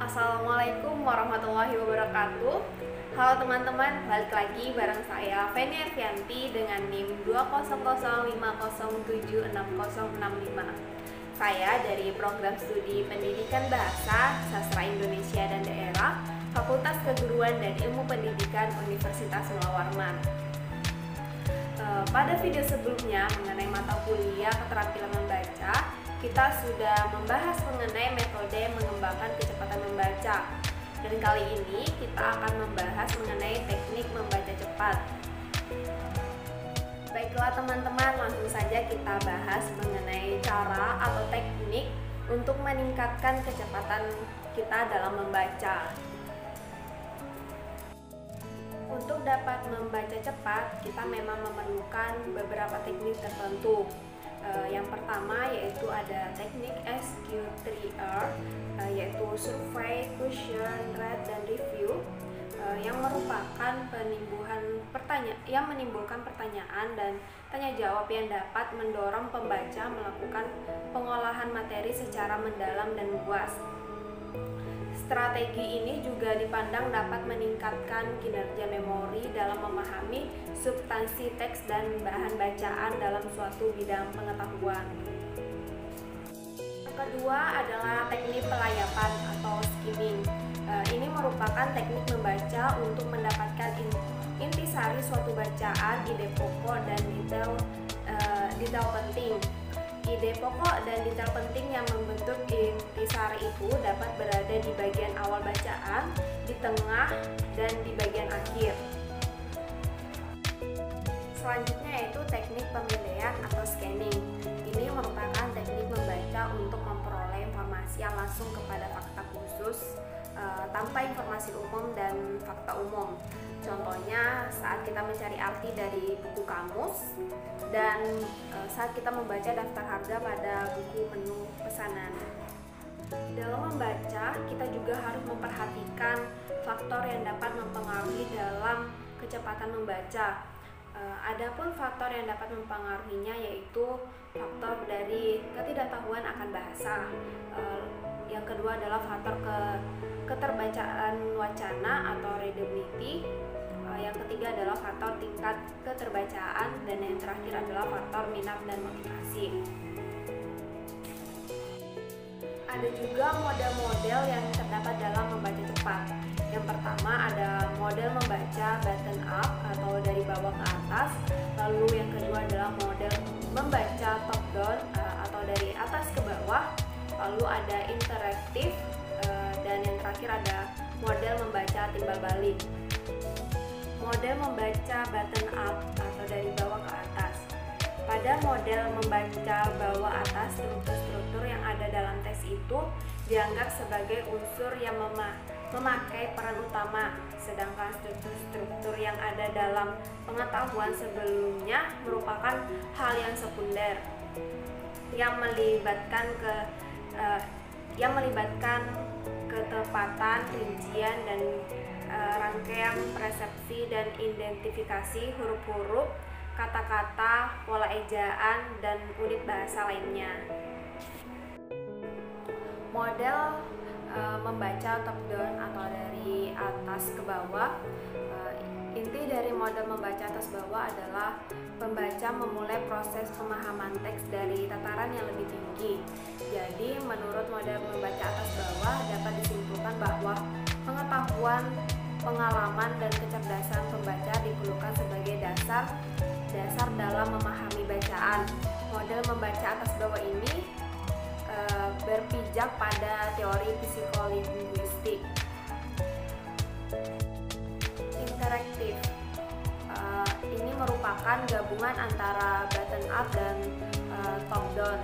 Assalamualaikum warahmatullahi wabarakatuh. Halo teman-teman, balik lagi bareng saya Feni Arfianti dengan NIM 20050706065. Saya dari Program Studi Pendidikan Bahasa, Sastra Indonesia dan Daerah, Fakultas Keguruan dan Ilmu Pendidikan Universitas Mula Warman. Pada video sebelumnya mengenai mata kuliah keterampilan membaca, kita sudah membahas mengenai metode mengembangkan kecepatan membaca. Dan kali ini kita akan membahas mengenai teknik membaca cepat. Baiklah teman-teman, langsung saja kita bahas mengenai cara atau teknik untuk meningkatkan kecepatan kita dalam membaca. Untuk dapat membaca cepat, kita memang memerlukan beberapa teknik tertentu. Yang pertama yaitu ada teknik SQ3R, yaitu Survey, Question, Read, dan Review, yang merupakan menimbulkan pertanyaan dan tanya jawab yang dapat mendorong pembaca melakukan pengolahan materi secara mendalam dan luas. Strategi ini juga dipandang dapat meningkatkan kinerja memori dalam memahami substansi teks dan bahan bacaan dalam suatu bidang pengetahuan. Yang kedua adalah teknik pelayapan atau skimming. Ini merupakan teknik membaca untuk mendapatkan intisari suatu bacaan, ide pokok dan detail penting. Ide pokok dan detail penting yang membentuk intisari itu dapat berada di bagian awal bacaan, di tengah, dan di bagian akhir. Selanjutnya yaitu teknik pemilihan atau scanning. Ini merupakan teknik membaca untuk memperoleh informasi yang langsung kepada fakta khusus tanpa informasi umum dan fakta umum. Contohnya saat kita mencari arti dari buku kamus dan saat kita membaca daftar harga pada buku menu pesanan. Dalam membaca, kita juga harus memperhatikan faktor yang dapat mempengaruhi dalam kecepatan membaca. Adapun faktor yang dapat mempengaruhinya yaitu faktor dari ketidaktahuan akan bahasa. Yang kedua adalah faktor keterbacaan wacana atau readability. Yang ketiga adalah faktor tingkat keterbacaan, dan yang terakhir adalah faktor minat dan motivasi. Ada juga model-model yang terdapat dalam membaca cepat. Yang pertama ada model membaca bottom up atau dari bawah ke atas. Lalu yang kedua adalah model membaca top down atau dari atas ke bawah. Lalu ada interaktif, dan yang terakhir ada model membaca timbal balik. Model membaca bottom up atau dari bawah ke atas. Pada model membaca bawah atas, struktur-struktur yang ada dalam teks itu dianggap sebagai unsur yang memakai peran utama, sedangkan struktur-struktur yang ada dalam pengetahuan sebelumnya merupakan hal yang sekunder yang melibatkan ketepatan, rincian, dan rangkaian persepsi dan identifikasi huruf-huruf, kata-kata, pola ejaan, dan unit bahasa lainnya. Model membaca top down atau dari atas ke bawah. Inti dari model membaca atas bawah adalah pembaca memulai proses pemahaman teks dari tataran yang lebih tinggi. Jadi menurut model membaca atas bawah dapat disimpulkan bahwa pengetahuan, pengalaman, dan kecerdasan pembaca diperlukan sebagai dasar dalam memahami bacaan. Model membaca atas bawah ini berpijak pada teori psikolinguistik. Interaktif, ini merupakan gabungan antara bottom up dan top down.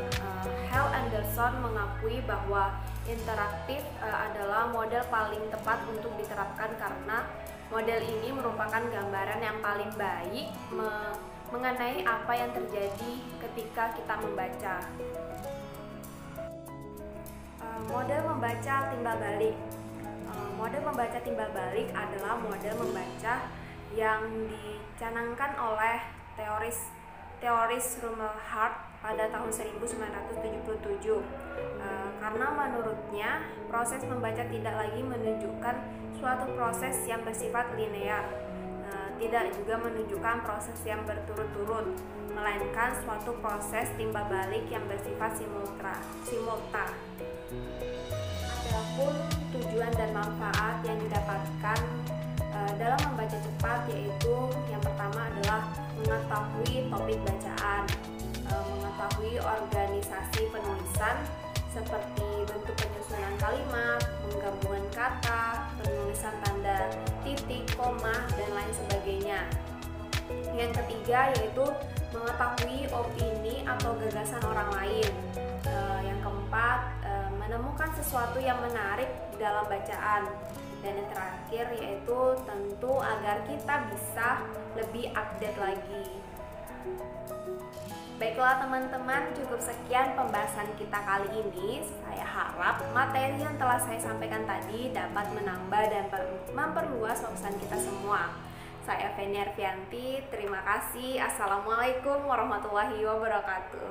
Hal Anderson mengakui bahwa interaktif adalah model paling tepat untuk diterapkan karena model ini merupakan gambaran yang paling baik mengenai apa yang terjadi ketika kita membaca. Model membaca timbal balik. Model membaca timbal balik adalah model membaca yang dicanangkan oleh teoris Rumelhart pada tahun 1977. Karena menurutnya proses membaca tidak lagi menunjukkan suatu proses yang bersifat linear, tidak juga menunjukkan proses yang berturut-turut, melainkan suatu proses timbal balik yang bersifat simultan. Adapun tujuan dan manfaat yang didapatkan dalam membaca cepat, yaitu yang pertama adalah mengetahui topik bacaan, mengetahui organisasi penulisan seperti bentuk penyusunan kalimat, penggabungan kata, penulisan tanda titik, koma, dan lain sebagainya. Yang ketiga yaitu mengetahui opini atau gagasan orang lain. Yang keempat, menemukan sesuatu yang menarik di dalam bacaan. Dan yang terakhir yaitu tentu agar kita bisa lebih update lagi. Baiklah teman-teman, cukup sekian pembahasan kita kali ini. Saya harap materi yang telah saya sampaikan tadi dapat menambah dan memperluas wawasan kita semua. Saya Feni Arfianti, terima kasih. Assalamualaikum warahmatullahi wabarakatuh.